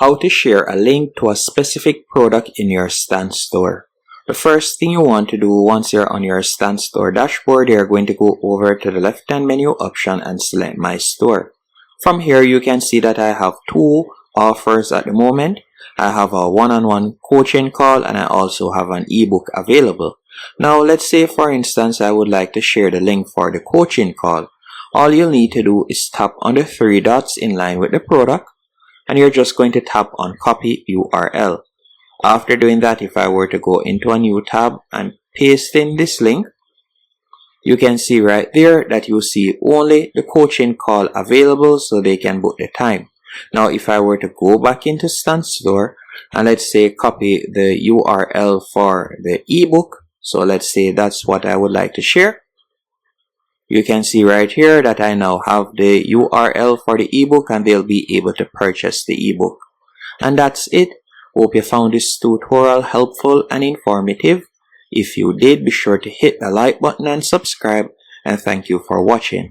How to share a link to a specific product in your Stan Store. The first thing you want to do once you're on your Stan Store dashboard, you're going to go over to the left hand menu option and select My Store. From here, you can see that I have two offers at the moment. I have a one-on-one coaching call and I also have an ebook available. Now, let's say for instance, I would like to share the link for the coaching call. All you'll need to do is tap on the three dots in line with the product, and you're just going to tap on copy URL. After doing that, if I were to go into a new tab and paste in this link, you can see right there that you see only the coaching call available, so they can book the time. Now, if I were to go back into Stan Store and let's say copy the URL for the ebook, so let's say that's what I would like to share. You can see right here that I now have the URL for the ebook and they'll be able to purchase the ebook. And that's it. Hope you found this tutorial helpful and informative. If you did, be sure to hit the like button and subscribe, and thank you for watching.